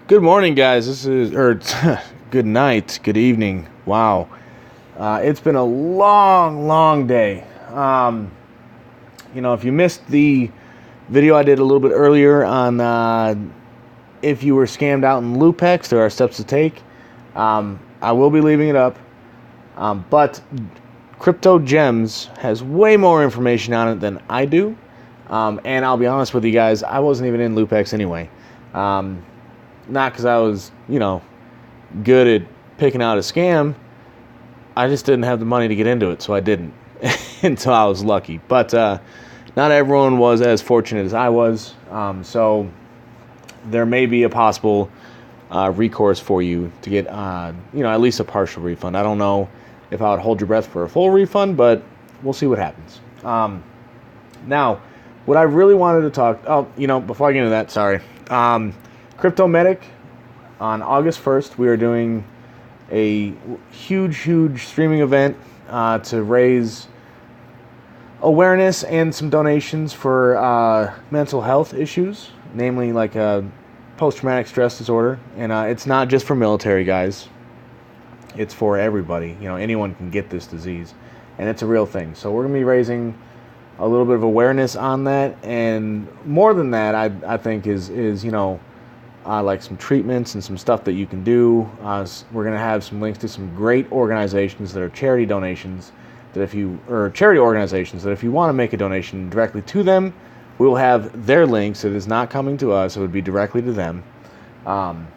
Good morning, guys. Good night, good evening. Wow. It's been a long day. If you missed the video I did a little bit earlier on if you were scammed out in Lupex, there are steps to take. I will be leaving it up. But Gemz has way more information on it than I do. And I'll be honest with you guys, I wasn't even in Lupex anyway. Not because I was, good at picking out a scam. I just didn't have the money to get into it, so I didn't until I was lucky. But not everyone was as fortunate as I was. So there may be a possible recourse for you to get, at least a partial refund. I don't know if I would hold your breath for a full refund, but we'll see what happens. Now, what I really wanted to talk... before I get into that, sorry. CryptoMedic, on August 1st, we are doing a huge streaming event to raise awareness and some donations for mental health issues, namely like post-traumatic stress disorder. And it's not just for military guys. It's for everybody. Anyone can get this disease, and it's a real thing. So we're going to be raising a little bit of awareness on that, and more than that, I think is like some treatments and some stuff that you can do. We're going to have some links to some great organizations that are charity organizations that if you want to make a donation directly to them, we will have their links. It is not coming to us. It would be directly to them. And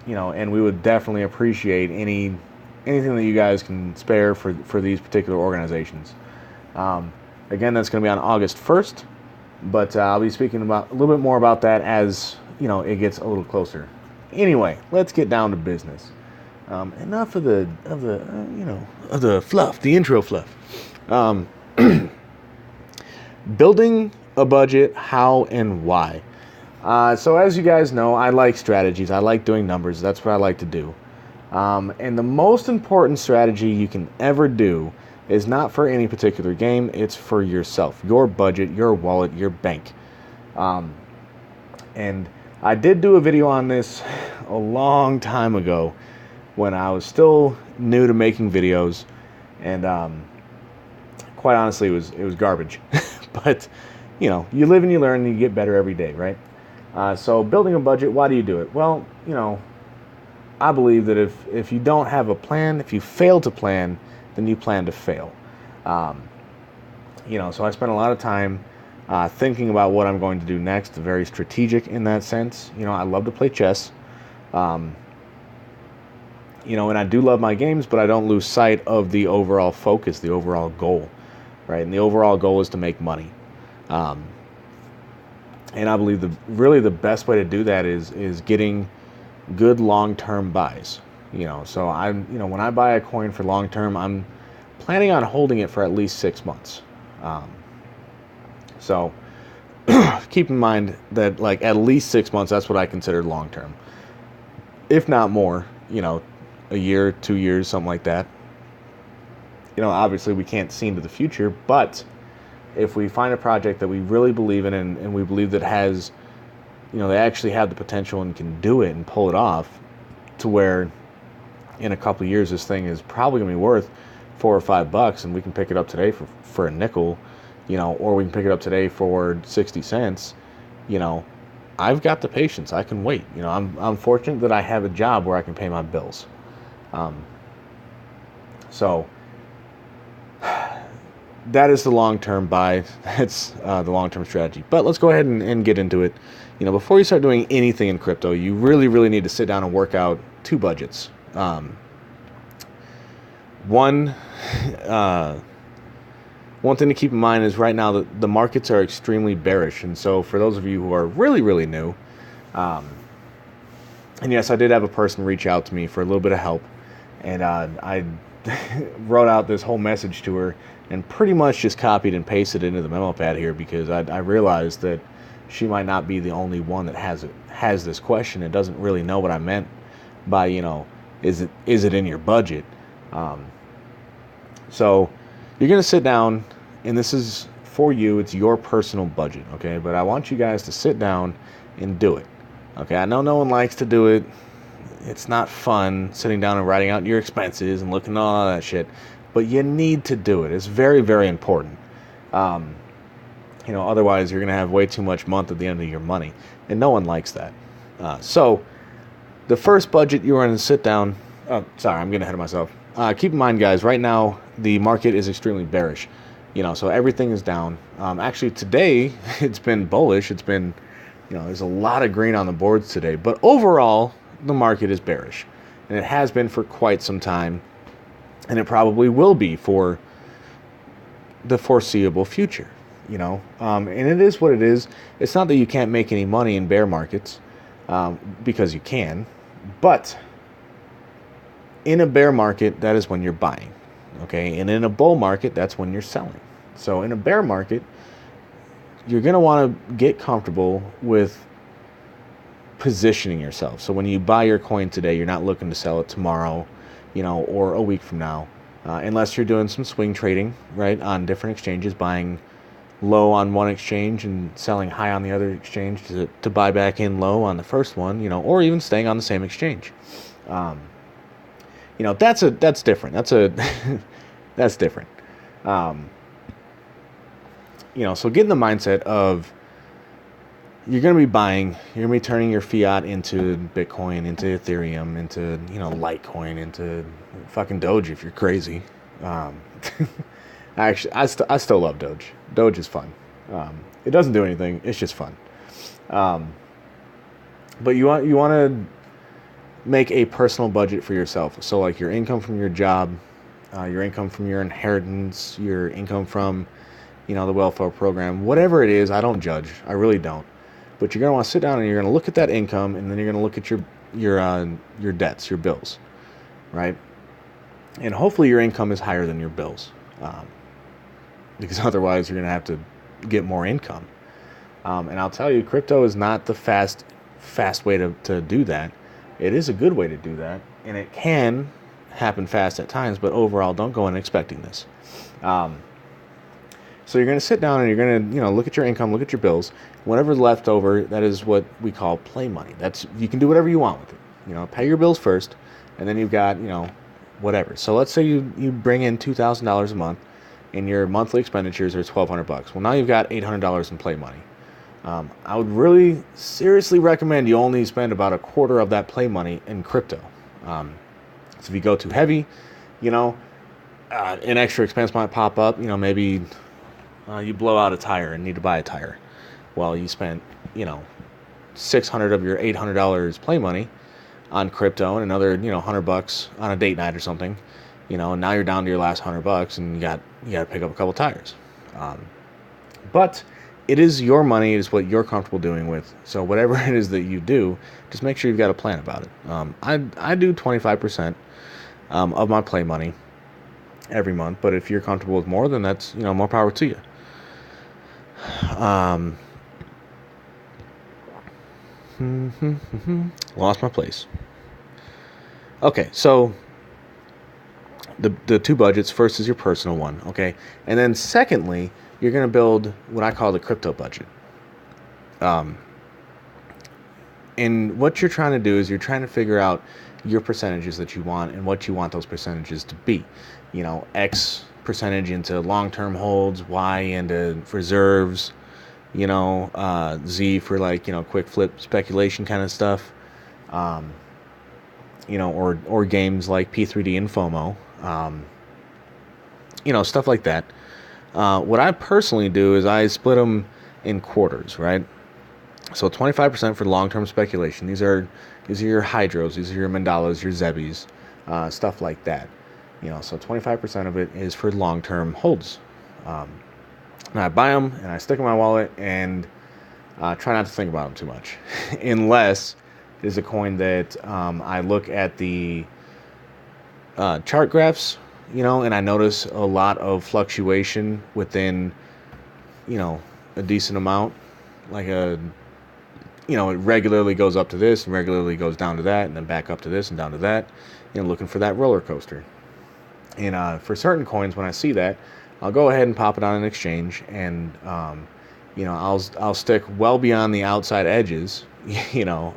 we would definitely appreciate anything that you guys can spare for these particular organizations. Again, that's going to be on August 1st, but I'll be speaking about a little bit more about that as it gets a little closer. Anyway, let's get down to business. Enough of the fluff, the intro fluff. Building a budget, how and why. So as you guys know, I like strategies. I like doing numbers. That's what I like to do. And the most important strategy you can ever do is not for any particular game. It's for yourself, your budget, your wallet, your bank. And I did do a video on this a long time ago when I was still new to making videos, and quite honestly, it was garbage. But you live and you learn, and you get better every day, right? So building a budget, why do you do it? Well, I believe that if you don't have a plan, if you fail to plan, then you plan to fail. So I spent a lot of time thinking about what I'm going to do next, very strategic in that sense. I love to play chess. And I do love my games, but I don't lose sight of the overall focus, the overall goal, right? And the overall goal is to make money. And I believe the best way to do that is getting good long-term buys. So when I buy a coin for long-term, I'm planning on holding it for at least 6 months. So keep in mind that at least 6 months, that's what I consider long-term. If not more, a year, 2 years, something like that. Obviously we can't see into the future, but if we find a project that we really believe in and we believe that has, they actually have the potential and can do it and pull it off to where in a couple of years this thing is probably going to be worth $4 or $5 and we can pick it up today for a nickel, or we can pick it up today for 60 cents, I've got the patience. I can wait. I'm fortunate that I have a job where I can pay my bills. So that is the long-term buy. That's the long-term strategy. But let's go ahead and get into it. Before you start doing anything in crypto, you really need to sit down and work out two budgets. One thing to keep in mind is right now the markets are extremely bearish. And so for those of you who are really new, and yes, I did have a person reach out to me for a little bit of help. And I wrote out this whole message to her and pretty much just copied and pasted it into the memo pad here because I realized that she might not be the only one that has this question and doesn't really know what I meant by, is it in your budget? So you're going to sit down, and this is for you. It's your personal budget, okay? But I want you guys to sit down and do it. Okay, I know no one likes to do it. It's not fun sitting down and writing out your expenses and looking at all that shit, but you need to do it. It's very, very important. Otherwise you're going to have way too much month at the end of your money, and no one likes that. So the first budget you are going to sit down... Oh, sorry, I'm getting ahead of myself. Keep in mind, guys, right now the market is extremely bearish. So everything is down. Actually, today it's been bullish. It's been, there's a lot of green on the boards today. But overall, the market is bearish, and it has been for quite some time, and it probably will be for the foreseeable future. And it is what it is. It's not that you can't make any money in bear markets, because you can, but in a bear market, that is when you're buying, okay? And in a bull market, that's when you're selling. So in a bear market, you're going to want to get comfortable with positioning yourself. So when you buy your coin today, you're not looking to sell it tomorrow, or a week from now, unless you're doing some swing trading, right, on different exchanges, buying low on one exchange and selling high on the other exchange to buy back in low on the first one, or even staying on the same exchange. That's different. That's different. So get in the mindset of you're going to be buying, you're going to be turning your fiat into Bitcoin, into Ethereum, into, Litecoin, into fucking Doge if you're crazy. Actually, I still love Doge. Doge is fun. It doesn't do anything. It's just fun. But you want to make a personal budget for yourself. So like your income from your job, your income from your inheritance, your income from, the welfare program, whatever it is. I don't judge. I really don't. But you're going to want to sit down and you're going to look at that income, and then you're going to look at your debts, your bills, right? And hopefully your income is higher than your bills, because otherwise you're going to have to get more income. And I'll tell you, crypto is not the fast way to do that. It is a good way to do that, and it can happen fast at times, but overall, don't go in expecting this. So you're going to sit down and you're going to, look at your income, look at your bills. Whatever's left over, that is what we call play money. You can do whatever you want with it. Pay your bills first, and then you've got, whatever. So let's say you bring in $2,000 a month, and your monthly expenditures are $1,200. Well, now you've got $800 in play money. I would really seriously recommend you only spend about a quarter of that play money in crypto. So if you go too heavy, an extra expense might pop up. Maybe you blow out a tire and need to buy a tire. Well, you spent, $600 of your $800 play money on crypto, and another, $100 on a date night or something. And now you're down to your last $100, and you got to pick up a couple tires. But it is your money. It is what you're comfortable doing with. So whatever it is that you do, just make sure you've got a plan about it. I do 25% of my play money every month. But if you're comfortable with more, then that's, more power to you. Lost my place. Okay, so the two budgets. First is your personal one, okay? And then secondly, you're going to build what I call the crypto budget. And what you're trying to do is you're trying to figure out your percentages that you want and what you want those percentages to be. X percentage into long-term holds, Y into reserves, Z for quick flip speculation kind of stuff. Or games like P3D and FOMO. Stuff like that. What I personally do is I split them in quarters, right? So 25% for long-term speculation. These are your hydros, these are your mandalas, your zebbies, stuff like that. So 25% of it is for long-term holds. And I buy them and I stick them in my wallet and try not to think about them too much, unless it is a coin that I look at the chart graphs, and I notice a lot of fluctuation within, a decent amount, it regularly goes up to this and regularly goes down to that and then back up to this and down to that, looking for that roller coaster. And for certain coins, when I see that, I'll go ahead and pop it on an exchange, and I'll stick well beyond the outside edges, you know,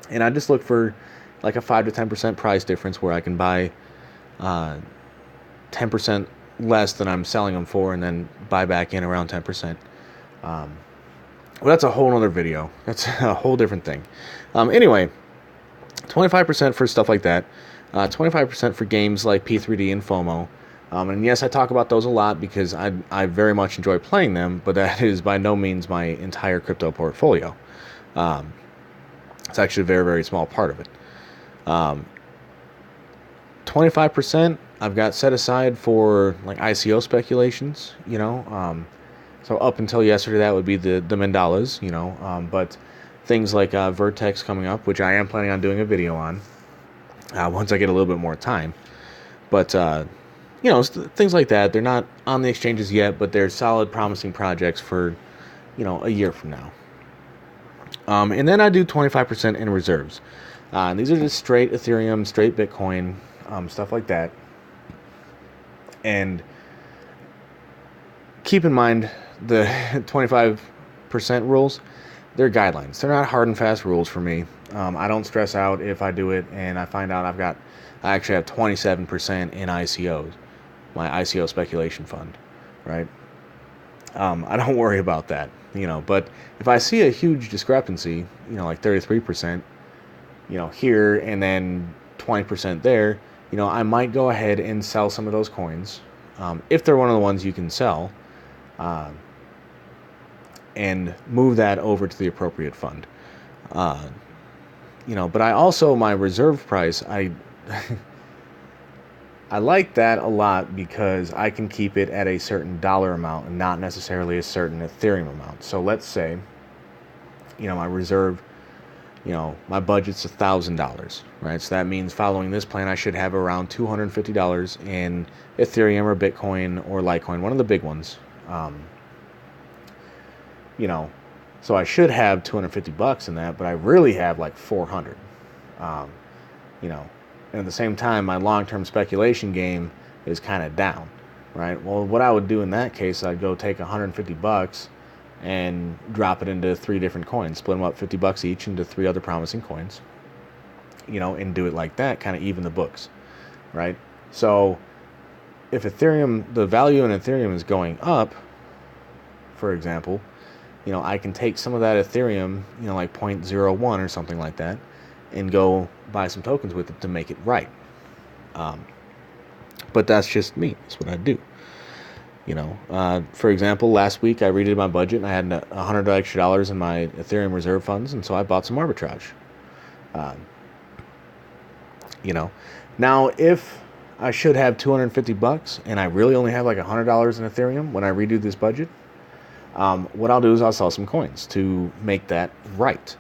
and I just look for like a 5 to 10% price difference where I can buy 10% less than I'm selling them for, and then buy back in around 10%. Well, that's a whole other video. That's a whole different thing. Anyway, 25% for stuff like that. 25% for games like P3D and FOMO. And yes, I talk about those a lot because I very much enjoy playing them, but that is by no means my entire crypto portfolio. It's actually a very, very small part of it. 25% I've got set aside for like ICO speculations, you know. So up until yesterday, that would be the mandalas, you know. But things like Vertex coming up, which I am planning on doing a video on once I get a little bit more time. But you know, things like that. They're not on the exchanges yet, but they're solid, promising projects for, you know, a year from now. And then I do 25% in reserves. These are just straight Ethereum, straight Bitcoin, stuff like that. And keep in mind the 25% rules. They're guidelines. They're not hard and fast rules for me. I don't stress out if I do it and I find out I actually have 27% in ICOs. My ICO speculation fund, right? I don't worry about that, you know, but if I see a huge discrepancy, you know, like 33%, you know, here and then 20% there, you know, I might go ahead and sell some of those coins, if they're one of the ones you can sell, and move that over to the appropriate fund. You know, but I also, my reserve price, I like that a lot because I can keep it at a certain dollar amount and not necessarily a certain Ethereum amount. So let's say, you know, my reserve, you know, my budget's $1,000, right? So that means following this plan, I should have around $250 in Ethereum or Bitcoin or Litecoin, one of the big ones. You know, so I should have $250 in that, but I really have like 400. You know, and at the same time, my long-term speculation game is kind of down, right? Well, what I would do in that case, I'd go take $150 and drop it into 3 different coins, split them up $50 each into 3 other promising coins, you know, and do it like that, kind of even the books, right? So if Ethereum, the value in Ethereum is going up, for example, you know, I can take some of that Ethereum, you know, like 0.01 or something like that, and go buy some tokens with it to make it right. But that's just me. That's what I do. You know, for example, last week I redid my budget and I had $100 extra in my Ethereum reserve funds, and so I bought some arbitrage. You know, now if I should have $250 and I really only have like $100 in Ethereum when I redo this budget, what I'll do is I'll sell some coins to make that right.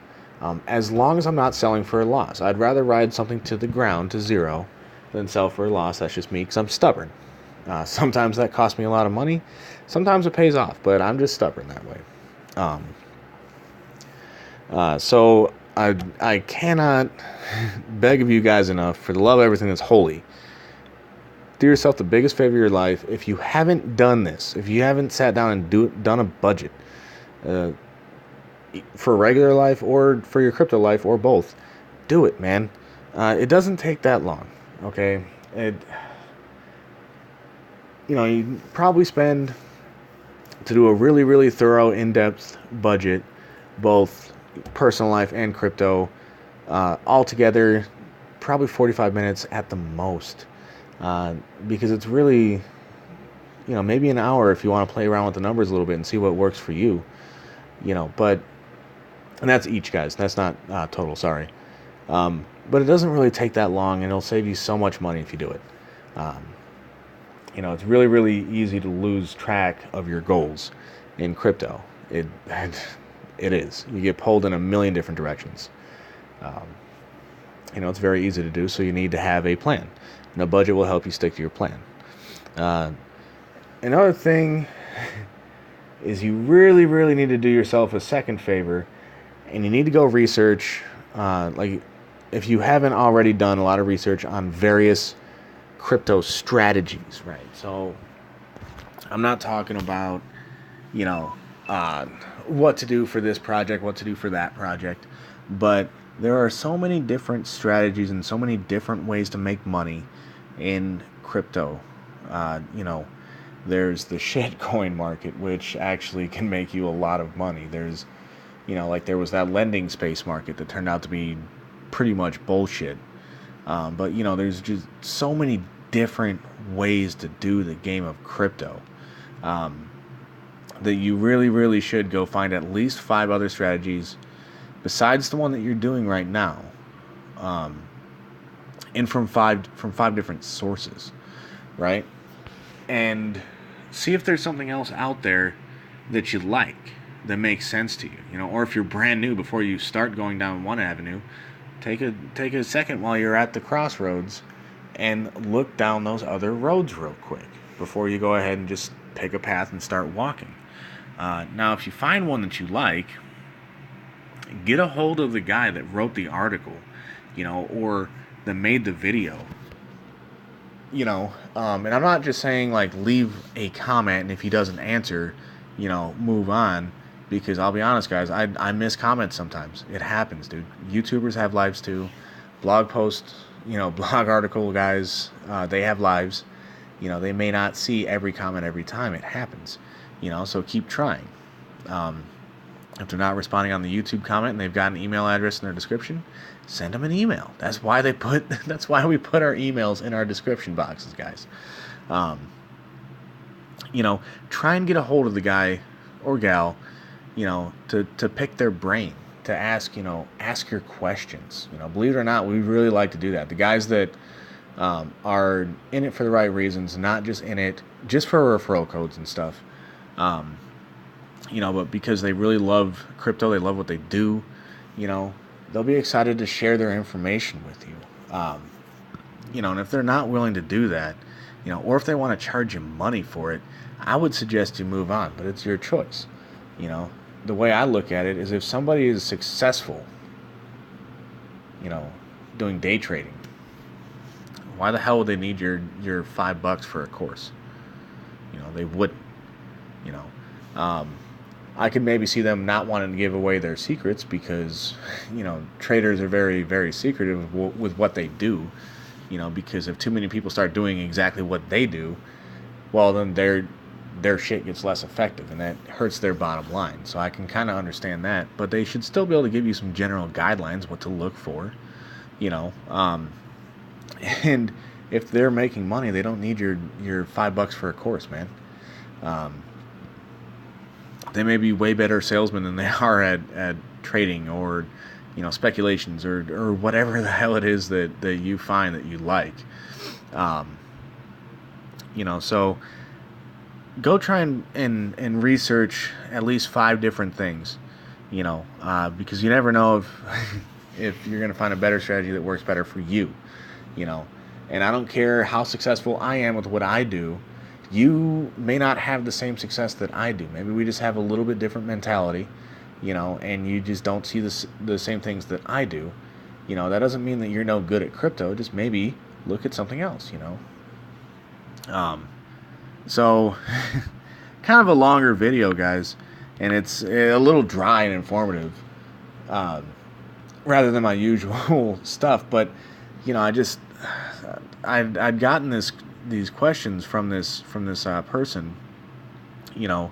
As long as I'm not selling for a loss. I'd rather ride something to the ground to zero than sell for a loss. That's just me because I'm stubborn. Sometimes that costs me a lot of money. Sometimes it pays off, but I'm just stubborn that way. So I cannot beg of you guys enough, for the love of everything that's holy, do yourself the biggest favor of your life. If you haven't done this, if you haven't sat down and done a budget, for regular life or for your crypto life or both, do it, man. It doesn't take that long, okay? You know, you probably spend, to do a really, really thorough, in-depth budget, both personal life and crypto, altogether, probably 45 minutes at the most, because it's really, you know, maybe an hour if you want to play around with the numbers a little bit and see what works for you, you know, but, and that's each, guys, that's not total, sorry, but it doesn't really take that long, and it'll save you so much money if you do it. You know, it's really, really easy to lose track of your goals in crypto. It is. You get pulled in a million different directions. You know, it's very easy to do, so you need to have a plan. And a budget will help you stick to your plan. Another thing is you really, really need to do yourself a second favor, and you need to go research, like, if you haven't already done a lot of research on various crypto strategies, right? So I'm not talking about, you know, what to do for this project, what to do for that project. But there are so many different strategies and so many different ways to make money in crypto. You know, there's the shitcoin market, which actually can make you a lot of money. There's, you know, like there was that lending space market that turned out to be pretty much bullshit. But, you know, there's just so many different ways to do the game of crypto. That you really, really should go find at least 5 other strategies besides the one that you're doing right now, and from five different sources, right? And see if there's something else out there that you like, that makes sense to you, you know. Or if you're brand new, before you start going down one avenue, take a second while you're at the crossroads and look down those other roads real quick before you go ahead and just pick a path and start walking. Now, if you find one that you like, get a hold of the guy that wrote the article, you know, or that made the video, you know. And I'm not just saying like leave a comment and if he doesn't answer, you know, move on, because I'll be honest, guys, I miss comments sometimes. It happens, dude. YouTubers have lives too. Blog posts, you know, blog article guys, they have lives. You know, they may not see every comment every time. It happens, you know, so keep trying. If they're not responding on the YouTube comment and they've got an email address in their description, send them an email. That's why we put our emails in our description boxes, guys. You know, try and get a hold of the guy or gal, you know, to pick their brain, to ask your questions. You know, believe it or not, we really like to do that. The guys that are in it for the right reasons, not just in it just for referral codes and stuff. You know, but because they really love crypto, they love what they do, you know, they'll be excited to share their information with you. You know, and if they're not willing to do that, you know, or if they want to charge you money for it, I would suggest you move on, but it's your choice. You know, the way I look at it is if somebody is successful, you know, doing day trading, why the hell would they need your $5 for a course? You know, they wouldn't, you know. I could maybe see them not wanting to give away their secrets because, you know, traders are very, very secretive with what they do, you know, because if too many people start doing exactly what they do, well, then their shit gets less effective and that hurts their bottom line. So I can kind of understand that, but they should still be able to give you some general guidelines, what to look for, you know. And if they're making money, they don't need your $5 for a course, man. They may be way better salesmen than they are at trading or, you know, speculations or whatever the hell it is that you find that you like. You know, so go try and research at least 5 different things, you know, because you never know if you're going to find a better strategy that works better for you, you know. And I don't care how successful I am with what I do. You may not have the same success that I do. Maybe we just have a little bit different mentality, you know, and you just don't see the same things that I do. You know, that doesn't mean that you're no good at crypto. Just maybe look at something else, you know. So, kind of a longer video, guys, and it's a little dry and informative, rather than my usual stuff. But, you know, I'd gotten these questions from this person, you know,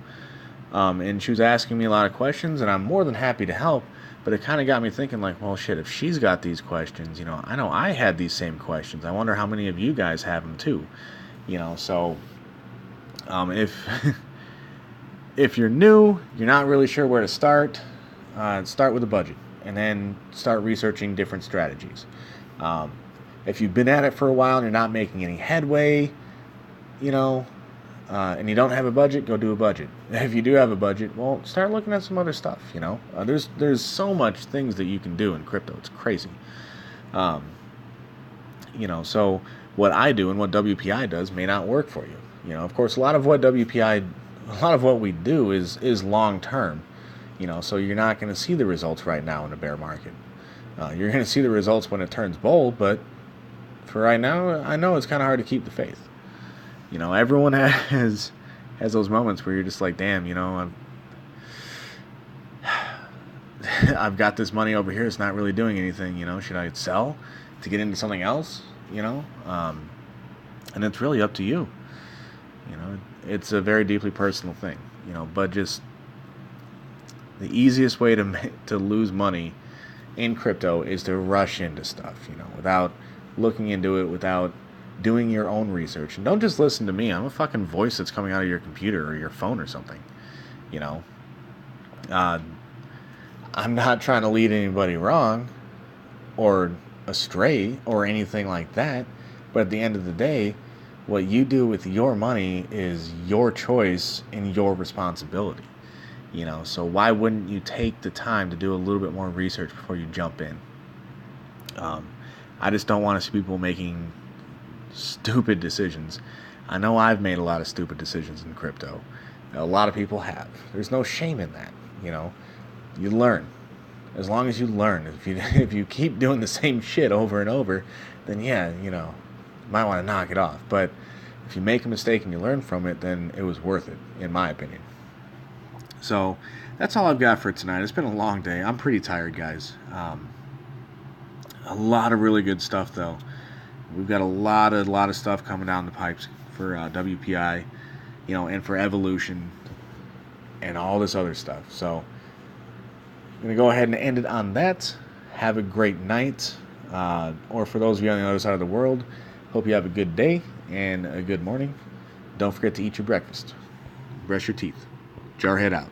and she was asking me a lot of questions, and I'm more than happy to help, but it kind of got me thinking, like, well, shit, if she's got these questions, you know I had these same questions. I wonder how many of you guys have them too, you know. So if you're new, you're not really sure where to start with a budget, and then start researching different strategies. If you've been at it for a while and you're not making any headway, you know, and you don't have a budget, go do a budget. If you do have a budget, well, start looking at some other stuff, you know. There's so much things that you can do in crypto. It's crazy. You know, so what I do and what WPI does may not work for you. You know, of course, a lot of what we do is long term, you know, so you're not going to see the results right now in a bear market. You're going to see the results when it turns bull, but for right now, I know it's kind of hard to keep the faith. You know, everyone has those moments where you're just like, damn, you know, I've got this money over here. It's not really doing anything. Should I sell to get into something else? And it's really up to you. It's a very deeply personal thing. But just the easiest way to lose money in crypto is to rush into stuff. Without looking into it, without doing your own research. And don't just listen to me. I'm a fucking voice that's coming out of your computer or your phone or something. I'm not trying to lead anybody wrong or astray or anything like that. But at the end of the day, what you do with your money is your choice and your responsibility. So why wouldn't you take the time to do a little bit more research before you jump in? I just don't want to see people making stupid decisions. I know I've made a lot of stupid decisions in crypto. A lot of people have. There's no shame in that. You learn. As long as you learn. If you keep doing the same shit over and over, then yeah, you might want to knock it off. But if you make a mistake and you learn from it, then it was worth it, in my opinion. So that's all I've got for tonight. It's been a long day. I'm pretty tired, guys. A lot of really good stuff, though. We've got a lot of stuff coming down the pipes for WPI, and for Evolution and all this other stuff. So I'm going to go ahead and end it on that. Have a great night. Or for those of you on the other side of the world, hope you have a good day and a good morning. Don't forget to eat your breakfast. Brush your teeth. Jarhead out.